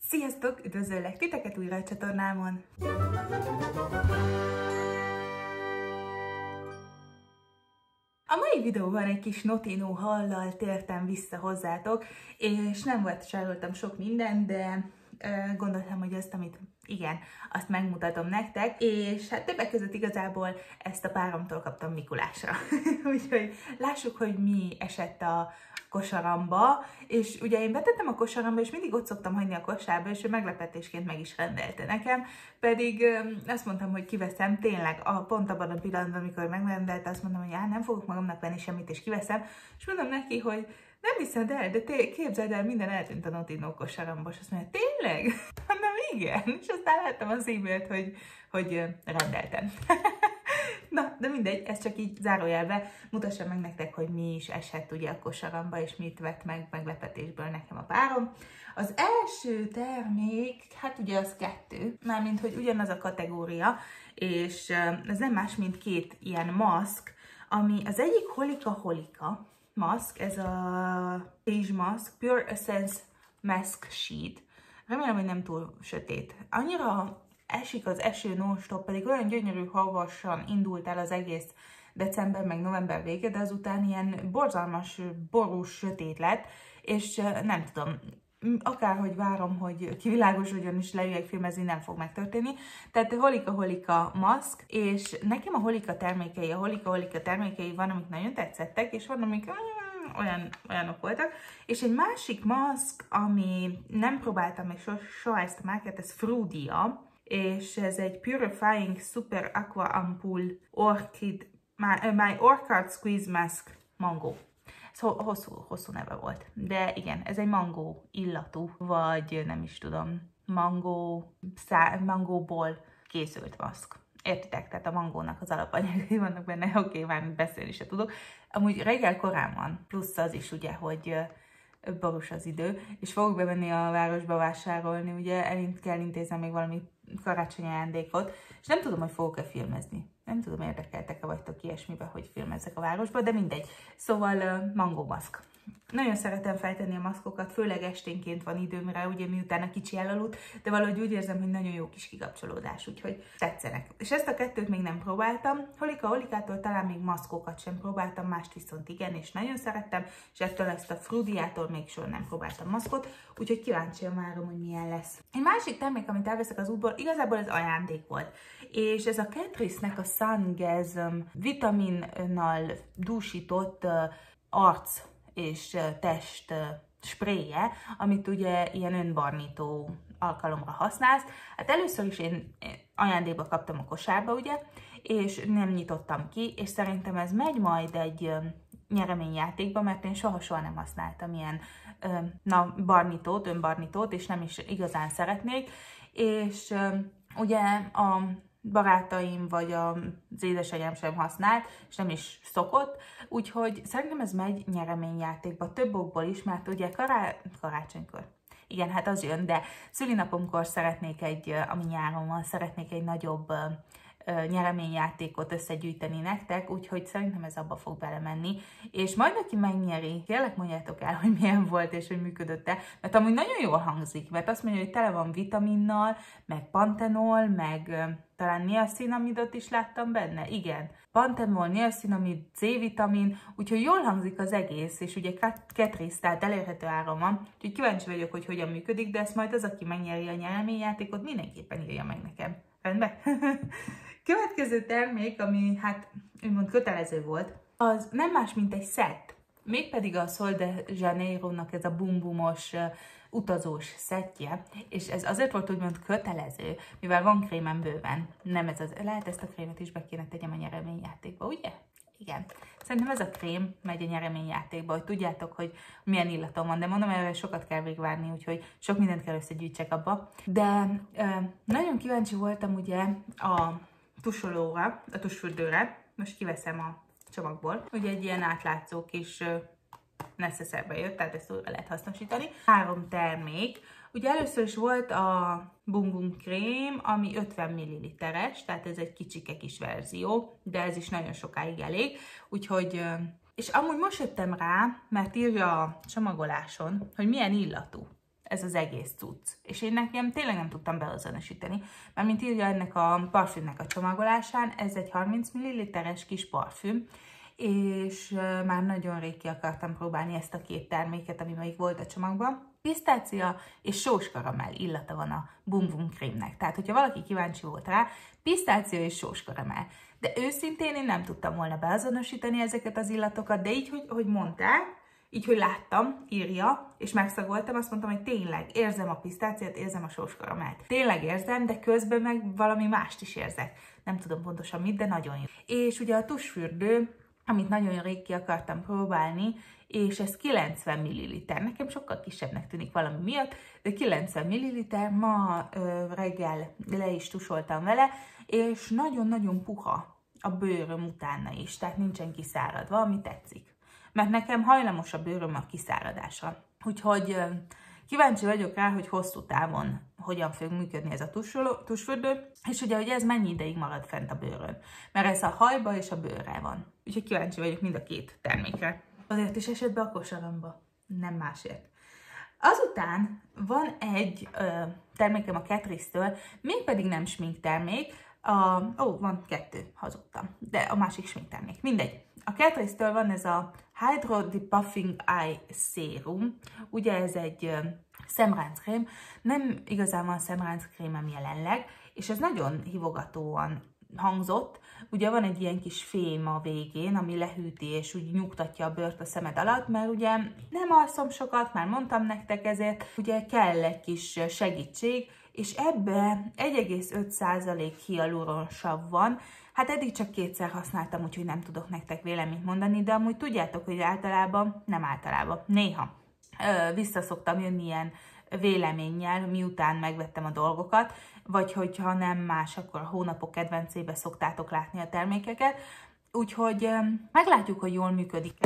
Sziasztok! Üdvözöllek titeket újra a csatornámon! A mai videóban egy kis notinó hallal tértem vissza hozzátok, és nem vásároltam sok mindent, de gondoltam, hogy azt, amit igen, azt megmutatom nektek, és hát többek között igazából ezt a páromtól kaptam Mikulásra. Úgyhogy lássuk, hogy mi esett a kosaramba, és ugye én betettem a kosaramba, és mindig ott szoktam hagyni a kosárba, és ő meglepetésként meg is rendelte nekem, pedig azt mondtam, hogy kiveszem, tényleg pont abban a pillanatban, amikor megrendelte, azt mondtam, hogy nem fogok magamnak venni semmit, és kiveszem, és mondom neki, hogy nem hiszed el, de képzeld el, minden eltűnt a Notino kosaramba, és azt mondja, tényleg? Mondom, igen, és aztán láttam az e-mailt, hogy rendeltem. Na, de mindegy, ez csak így zárójelbe mutassam meg nektek, hogy mi is esett ugye a kosaramba, és mit vett meg meglepetésből nekem a párom. Az első termék, hát ugye az 2, mármint, hogy ugyanaz a kategória, és ez nem más, mint 2 ilyen maszk, ami az egyik Holika maszk, ez a Beige Mask, Pure Essence Mask Sheet. Remélem, hogy nem túl sötét. Annyira esik az eső non-stop, pedig olyan gyönyörű havasan indult el az egész december meg november vége, de azután ilyen borzalmas, borús, sötét lett, és nem tudom, akárhogy várom, hogy kivilágosodjon és leüljek filmezni, nem fog megtörténni. Tehát Holika maszk, és nekem a Holika termékei van, amik nagyon tetszettek, és van, amik olyanok voltak. És egy másik maszk, ami nem próbáltam még soha ezt a márkát, ez Frudia, és ez egy Purifying Super Aqua Ampoule Orchid, My Orchard Squeeze Mask Mango. Ez hosszú neve volt, de igen, ez egy mangó illatú, vagy nem is tudom, mangóból készült maszk. Értitek? Tehát a mangónak az alapanyagai vannak benne, oké, már beszélni se tudok. Amúgy reggel korán van, plusz az is ugye, hogy borús az idő, és fogok bemenni a városba vásárolni, ugye kell intéznem még valami karácsonyi ajándékot, és nem tudom, hogy fogok-e filmezni. Nem tudom, érdekeltek-e vagytok ilyesmibe, hogy filmezzek a városba, de mindegy. Szóval mangó maszk. Nagyon szeretem feltenni a maszkokat, főleg esténként van időm rá, ugye miután a kicsi elaludt, de valahogy úgy érzem, hogy nagyon jó kis kikapcsolódás, úgyhogy tetszenek. És ezt a 2-t még nem próbáltam, Holikától talán még maszkokat sem próbáltam, mást viszont igen, és nagyon szerettem, és ettől ezt a Frudiától még soha nem próbáltam maszkot, úgyhogy kíváncsian várom, hogy milyen lesz. Egy másik termék, amit elveszek az útból, igazából ez ajándék volt, és ez a Catrice-nek a Sungasm vitaminnal dúsított arc és test spréje, amit ugye ilyen önbarnító alkalomra használsz. Hát először is én ajándékba kaptam a kosárba, ugye, és nem nyitottam ki, és szerintem ez megy majd egy nyereményjátékba, mert én soha nem használtam ilyen önbarnítót, és nem is igazán szeretnék, és ugye a barátaim vagy az édesanyám sem használt, és nem is szokott, úgyhogy szerintem ez megy nyereményjátékba több okból is, mert ugye karácsonykor, igen, hát az jön, de szülinapomkor szeretnék ami nyáron van, szeretnék egy nagyobb nyereményjátékot összegyűjteni nektek, úgyhogy szerintem ez abba fog belemenni, és majd aki megnyeri, kérlek mondjátok el, hogy milyen volt és hogy működött-e, mert amúgy nagyon jól hangzik, mert azt mondja, hogy tele van vitaminnal, meg pantenol, meg talán niacinamidot is láttam benne, igen. Pantenol, niacinamid, C-vitamin, úgyhogy jól hangzik az egész, és ugye Catrice, tehát elérhető áron van, úgyhogy kíváncsi vagyok, hogy hogyan működik, de ezt majd az, aki megnyeri a nyereményjátékot, mindenképpen írja meg nekem. Rendben? Következő termék, ami hát úgymond kötelező volt, az nem más, mint egy szett. Mégpedig a Sol de Janeiro-nak ez a bumbumos utazós szettje, és ez azért volt úgymond kötelező, mivel van krémem bőven. Nem ez az, lehet ezt a krémet is be kéne tegyem a nyereményjátékba, ugye? Igen. Szerintem ez a krém megy a nyereményjátékba, hogy tudjátok, hogy milyen illatom van, de mondom, erre sokat kell végigvárni, úgyhogy sok mindent kell összegyűjtsek abba. De nagyon kíváncsi voltam ugye a tusolóra, a tusfürdőre, most kiveszem a csomagból, ugye egy ilyen átlátszó kis necessarbe jött, tehát ezt újra lehet hasznosítani. 3 termék. Ugye először is volt a Bum Bum krém, ami 50 ml-es, tehát ez egy kicsike kis verzió, de ez is nagyon sokáig elég, úgyhogy, és amúgy most jöttem rá, mert írja a csomagoláson, hogy milyen illatú. ez az egész cucc. És én nekem tényleg nem tudtam beazonosítani, mert mint írja ennek a parfümnek a csomagolásán, ez egy 30 ml-es kis parfüm, és már nagyon rég ki akartam próbálni ezt a két terméket, ami még volt a csomagban. Pisztácia és sóskaramell illata van a Bum Bum krémnek. Tehát, hogyha valaki kíváncsi volt rá, pisztácia és sóskaramell. De őszintén én nem tudtam volna beazonosítani ezeket az illatokat, de így, hogy mondták, így, hogy láttam, írja, és megszagoltam, azt mondtam, hogy tényleg érzem a pisztáciát, érzem a sóskaramellt. Tényleg érzem, de közben meg valami mást is érzek. Nem tudom pontosan mit, de nagyon jó. És ugye a tusfürdő, amit nagyon rég ki akartam próbálni, és ez 90 ml. Nekem sokkal kisebbnek tűnik valami miatt, de 90 ml, ma reggel le is tusoltam vele, és nagyon-nagyon puha a bőröm utána is, tehát nincsen kiszáradva, ami tetszik. Mert nekem hajlamos a bőröm a kiszáradásra. Úgyhogy kíváncsi vagyok rá, hogy hosszú távon hogyan fog működni ez a tusfürdő, és ugye, hogy ez mennyi ideig marad fent a bőrön. Mert ez a hajba és a bőrre van. Úgyhogy kíváncsi vagyok mind a két termékre. Azért is esett be a kosaramba, nem másért. Azután van egy termékem a Catrice-től, mégpedig nem sminktermék, van kettő, hazudtam, de a másik sminktermék, mindegy. A Catrice-től van ez a Hydro Depuffing Eye Serum, ugye ez egy szemránckrém, nem igazán van szemránckkrémem jelenleg, és ez nagyon hívogatóan hangzott. Ugye van egy ilyen kis fém a végén, ami lehűti és úgy nyugtatja a bőrt a szemed alatt, mert ugye nem alszom sokat, már mondtam nektek, ezért ugye kell egy kis segítség, és ebbe 1,5% hialuronsav van. Hát eddig csak kétszer használtam, úgyhogy nem tudok nektek véleményt mondani, de amúgy tudjátok, hogy néha vissza szoktam jönni ilyen véleménnyel, miután megvettem a dolgokat, vagy hogyha nem más, akkor a hónapok kedvencébe szoktátok látni a termékeket. Úgyhogy meglátjuk, hogy jól működik.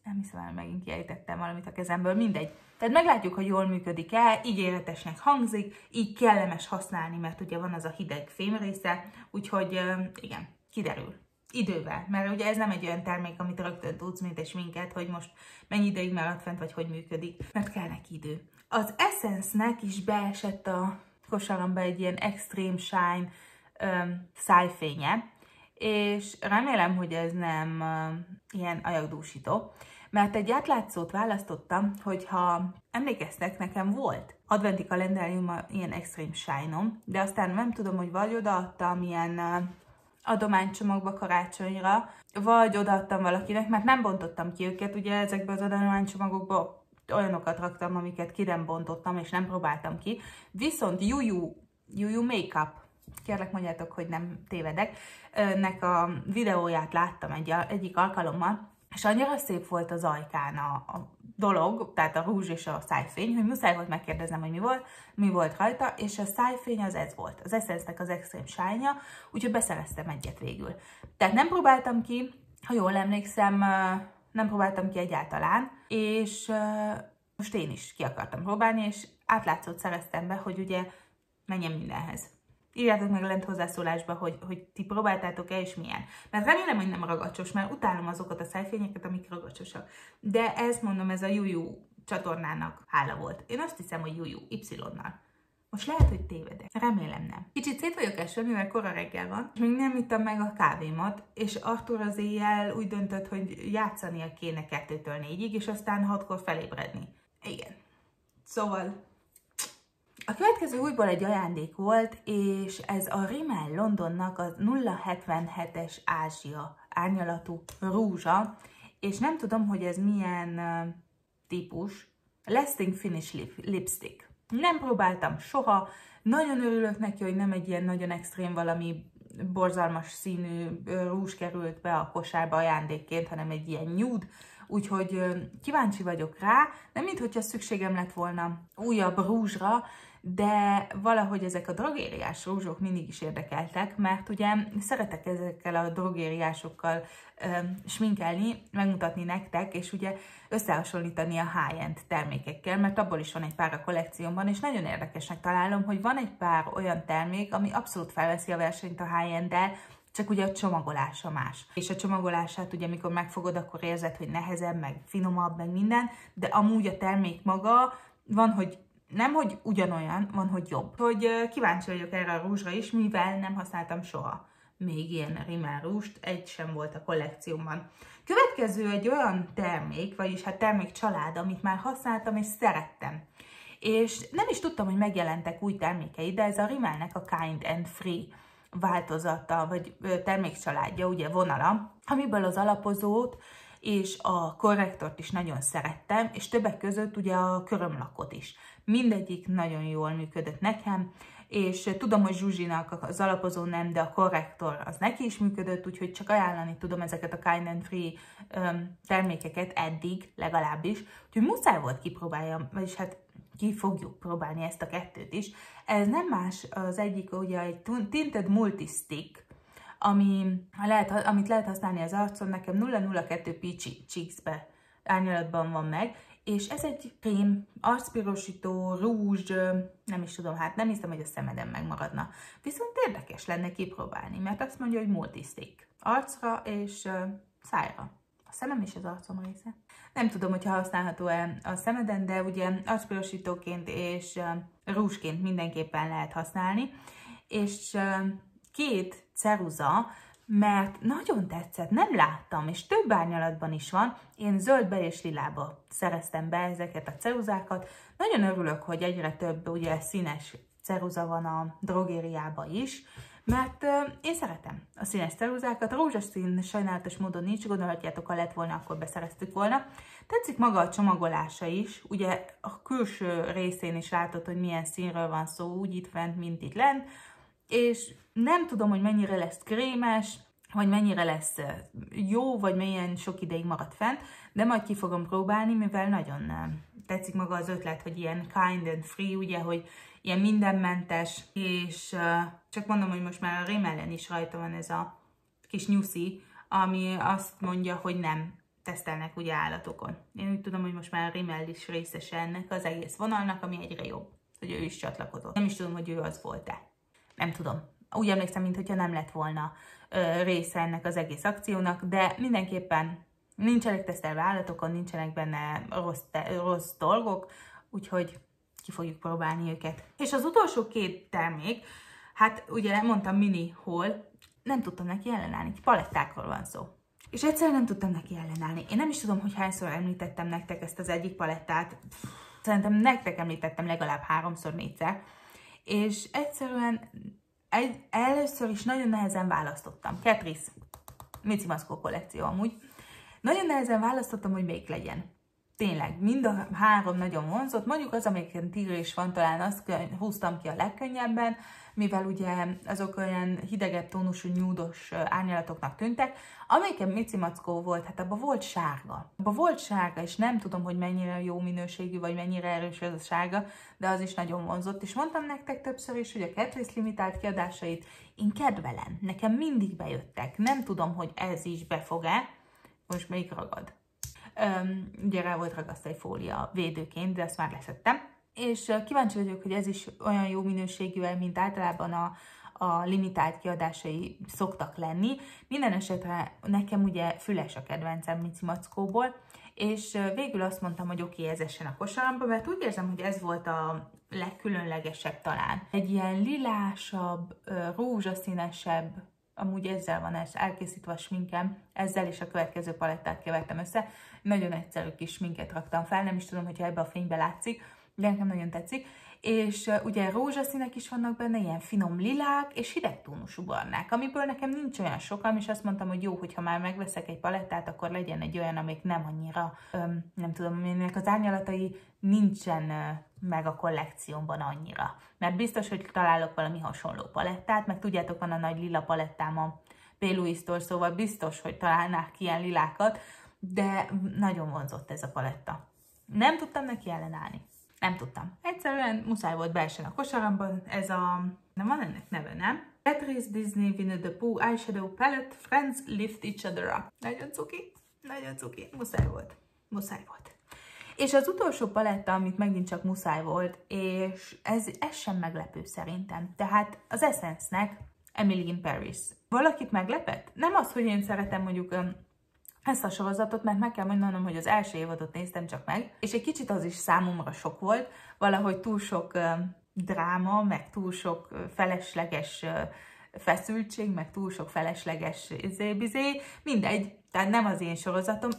Nem hiszem, hogy megint kiejtettem valamit a kezemből, mindegy. Tehát meglátjuk, hogy jól működik-e, ígéretesnek hangzik, így kellemes használni, mert ugye van az a hideg fém része, úgyhogy igen, kiderül. Idővel, mert ugye ez nem egy olyan termék, amit rögtön tudsz, mint egy sminket, hogy most mennyi ideig marad fent, vagy hogy működik, mert kell neki idő. Az Essence-nek is beesett a kosaramba egy ilyen Extreme Shine szájfénye, és remélem, hogy ez nem ilyen ajakdúsító, mert egy átlátszót választottam, hogyha emlékeztek, nekem volt adventi kalendárium ilyen Extreme Shine-om, de aztán nem tudom, hogy vagy odaadtam ilyen adománycsomagba karácsonyra, vagy odaadtam valakinek, mert nem bontottam ki őket, ugye ezekbe az adománycsomagokba olyanokat raktam, amiket ki nem bontottam, és nem próbáltam ki. Viszont Juju Makeup, kérlek mondjátok, hogy nem tévedek, nek a videóját láttam egyik alkalommal, és annyira szép volt az ajkán a dolog, tehát a rúzs és a szájfény, hogy muszáj volt megkérdeznem, hogy mi volt rajta, és a szájfény az ez volt, az Essence-nek az Extreme Shine-ja, úgyhogy beszereztem egyet végül. Tehát nem próbáltam ki, ha jól emlékszem, nem próbáltam ki egyáltalán, és most én is ki akartam próbálni, és átlátszót szereztem be, hogy ugye menjen mindenhez. Írjátok meg lent hozzászólásba, hogy ti próbáltátok-e és milyen. Mert remélem, hogy nem ragacsos, mert utálom azokat a szájfényeket, amik ragacsosak. De ezt mondom, ez a Juju csatornának hála volt. Én azt hiszem, hogy Juju, Y-nal. Most lehet, hogy tévedek. Remélem nem. Kicsit szét vagyok esve, mivel kora reggel van, és még nem ittam meg a kávémat, és Artur az éjjel úgy döntött, hogy játszania kéne 2-től 4-ig, és aztán 6-kor felébredni. Igen. Szóval a következő újból egy ajándék volt, és ez a Rimmel Londonnak a 077-es Ázsia árnyalatú rúzsa, és nem tudom, hogy ez milyen típus. Lasting Finish Lipstick. Nem próbáltam soha, nagyon örülök neki, hogy nem egy ilyen nagyon extrém valami borzalmas színű rúzs került be a kosárba ajándékként, hanem egy ilyen nude, úgyhogy kíváncsi vagyok rá, nem minthogyha szükségem lett volna újabb rúzsra, de valahogy ezek a drogériás rúzsok mindig is érdekeltek, mert ugye szeretek ezekkel a drogériásokkal sminkelni, megmutatni nektek, és ugye összehasonlítani a high-end termékekkel, mert abból is van egy pár a kollekciómban, és nagyon érdekesnek találom, hogy van egy pár olyan termék, ami abszolút felveszi a versenyt a high-end-del, csak ugye a csomagolása más. És a csomagolását ugye, amikor megfogod, akkor érzed, hogy nehezebb, meg finomabb, meg minden, de amúgy a termék maga van, hogy nem, hogy ugyanolyan, van, hogy jobb. Hogy kíváncsi vagyok erre a rúzsra is, mivel nem használtam soha még ilyen rímel rúzst, egy sem volt a kollekciómban. Következő egy olyan termék, vagyis hát termékcsalád, amit már használtam és szerettem. És nem is tudtam, hogy megjelentek új termékei, de ez a Rimmelnek a Kind and Free változata, vagy termékcsaládja, ugye vonala, amiből az alapozót és a korrektort is nagyon szerettem, és többek között ugye a körömlakot is. Mindegyik nagyon jól működött nekem, és tudom, hogy Zsuzsinak az alapozó nem, de a korrektor az neki is működött, úgyhogy csak ajánlani tudom ezeket a Kind and Free termékeket eddig legalábbis, úgyhogy muszáj volt kipróbáljam, vagyis hát ki fogjuk próbálni ezt a kettőt is. Ez nem más, az egyik ugye egy Tinted Multi-Stick, amit lehet használni az arcon, nekem 002 Peachy Cheeks-be árnyalatban van meg, és ez egy krém, arcpirosító, rúzs, nem is tudom, hát nem hiszem, hogy a szemeden megmaradna. Viszont érdekes lenne kipróbálni, mert azt mondja, hogy multi-stick. Arcra és szájra. A szemem és az arcom része. Nem tudom, hogyha használható-e a szemeden, de ugye arcpirosítóként és rúzsként mindenképpen lehet használni. És két ceruza, mert nagyon tetszett, nem láttam, és több árnyalatban is van. Én zöldbe és lilába szereztem be ezeket a ceruzákat. Nagyon örülök, hogy egyre több ugye színes ceruza van a drogériában is, mert én szeretem a színes ceruzákat. A rózsaszín sajnálatos módon nincs, gondolhatjátok, ha lett volna, akkor beszereztük volna. Tetszik maga a csomagolása is, ugye a külső részén is látod, hogy milyen színről van szó, úgy itt fent, mint itt lent, és nem tudom, hogy mennyire lesz krémes, vagy mennyire lesz jó, vagy milyen sok ideig marad fent, de majd ki fogom próbálni, mivel nagyon tetszik maga az ötlet, hogy ilyen kind and free, ugye, hogy ilyen mindenmentes, és csak mondom, hogy most már a Rimmelen is rajta van ez a kis nyuszi, ami azt mondja, hogy nem tesztelnek ugye állatokon. Én úgy tudom, hogy most már a Rimmel is részese ennek az egész vonalnak, ami egyre jobb, hogy ő is csatlakozott. Nem is tudom, hogy ő az volt-e. Nem tudom. Úgy emlékszem, mintha nem lett volna része ennek az egész akciónak, de mindenképpen nincsenek tesztelve állatokon, nincsenek benne rossz dolgok, úgyhogy ki fogjuk próbálni őket. És az utolsó két termék, hát ugye mondtam mini haul, nem tudtam neki ellenállni, palettákról van szó. És egyszerűen nem tudtam neki ellenállni. Én nem is tudom, hogy hányszor említettem nektek ezt az egyik palettát. Szerintem nektek említettem legalább 3-4-szer. És egyszerűen először is nagyon nehezen választottam. Catrice Mici Mackó kollekció amúgy. Nagyon nehezen választottam, hogy melyik legyen. Tényleg, mind a három nagyon vonzott. Mondjuk az, amelyiken tigris van, talán azt húztam ki a legkönnyebben, mivel ugye azok olyan hidegebb tónusú, nyúdos árnyalatoknak tűntek. Amelyiken Mici Mackó volt, hát abban volt sárga. Abban volt sárga, és nem tudom, hogy mennyire jó minőségű, vagy mennyire erős ez a sárga, de az is nagyon vonzott. És mondtam nektek többször is, hogy a Catrice limitált kiadásait én kedvelem. Nekem mindig bejöttek. Nem tudom, hogy ez is befog-e. Most melyik ragad? Ugye rá volt ragasztva egy fólia védőként, de azt már leszettem. És kíváncsi vagyok, hogy ez is olyan jó minőségű, mint általában a limitált kiadásai szoktak lenni. Minden esetre nekem ugye füles a kedvencem Mici Mackóból, és végül azt mondtam, hogy oké, ez essen a kosaramba, mert úgy érzem, hogy ez volt a legkülönlegesebb talán. Egy ilyen lilásabb, rózsaszínesebb, amúgy ezzel van ez elkészítve a sminkem, ezzel is a következő palettát kevertem össze. Nagyon egyszerű kis sminket raktam fel, nem is tudom, hogyha ebbe a fénybe látszik, de nekem nagyon tetszik. És ugye rózsaszínek is vannak benne, ilyen finom lilák és hideg tónusú barnák, amiből nekem nincs olyan sokan, és azt mondtam, hogy jó, hogyha már megveszek egy palettát, akkor legyen egy olyan, amik nem annyira, nem tudom, aminek az árnyalatai nincsen meg a kollekciómban annyira. Mert biztos, hogy találok valami hasonló palettát, meg tudjátok, van a nagy lila palettám a P. Louis-tól, szóval biztos, hogy találnák ilyen lilákat, de nagyon vonzott ez a paletta. Nem tudtam neki ellenállni. Nem tudtam. Egyszerűen muszáj volt beessen a kosaramban. Ez a... nem van ennek neve, nem? Catrice Disney Winnie the Pooh Eyeshadow Palette Friends Lift Each Other Up. Nagyon cuki. Nagyon cuki. Muszáj volt. Muszáj volt. És az utolsó paletta, amit megint csak muszáj volt, és ez sem meglepő szerintem. Tehát az Essence-nek Emily in Paris Valakit meglepett? Nem az, hogy én szeretem mondjuk ezt a sorozatot, mert meg kell mondanom, hogy az első évadot néztem csak meg, és egy kicsit az is számomra sok volt, valahogy túl sok dráma, meg túl sok felesleges feszültség, meg túl sok felesleges izé-bizé, mindegy, tehát nem az én sorozatom.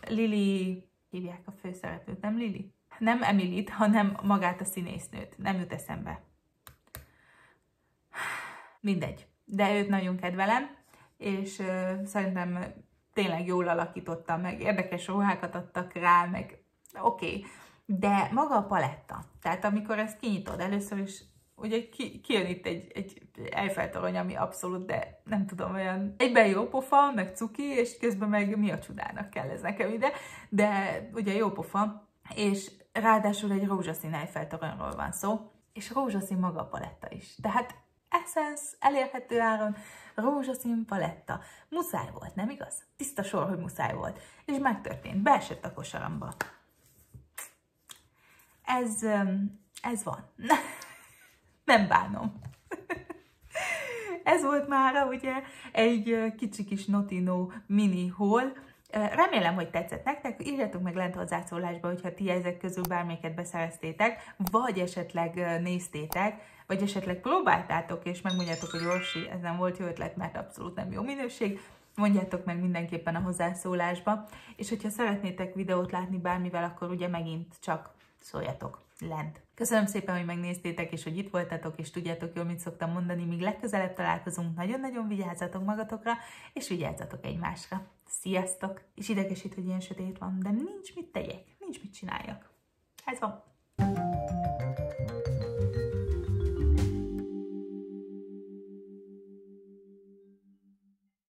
Lily, hívják a főszereplőt, nem Lily? Nem Emilyt, hanem magát a színésznőt, nem jut eszembe. Mindegy, de őt nagyon kedvelem, és szerintem tényleg jól alakította meg, érdekes ruhákat adtak rá, meg oké. De maga a paletta, tehát amikor ezt kinyitod először is, ugye kijön itt egy Eiffel-torony, ami abszolút, de nem tudom, olyan egyben jó pofa, meg cuki, és közben meg mi a csodának kell ez nekem ide, de ugye jó pofa, és ráadásul egy rózsaszín Eiffel-toronyról van szó, és rózsaszín maga a paletta is. Tehát Essence, elérhető áron, rózsaszín paletta. Muszáj volt, nem igaz? Tiszta sor, hogy muszáj volt. És megtörtént, beesett a kosaramba. Ez van. Nem bánom. Ez volt mára ugye egy kicsi kis Notino mini haul. Remélem, hogy tetszett nektek, írjatok meg lent a hozzászólásba, hogyha ti ezek közül bármelyiket beszereztétek, vagy esetleg néztétek, vagy esetleg próbáltátok, és megmondjátok, hogy Orsi, ez nem volt jó ötlet, mert abszolút nem jó minőség. Mondjátok meg mindenképpen a hozzászólásba, és hogyha szeretnétek videót látni bármivel, akkor ugye megint csak szóljatok lent. Köszönöm szépen, hogy megnéztétek, és hogy itt voltatok, és tudjátok jól, mit szoktam mondani, míg legközelebb találkozunk. Nagyon-nagyon vigyázzatok magatokra, és vigyázzatok egymásra. Sziasztok! És idegesít, hogy ilyen sötét van, de nincs mit tegyek, nincs mit csináljak. Ez van.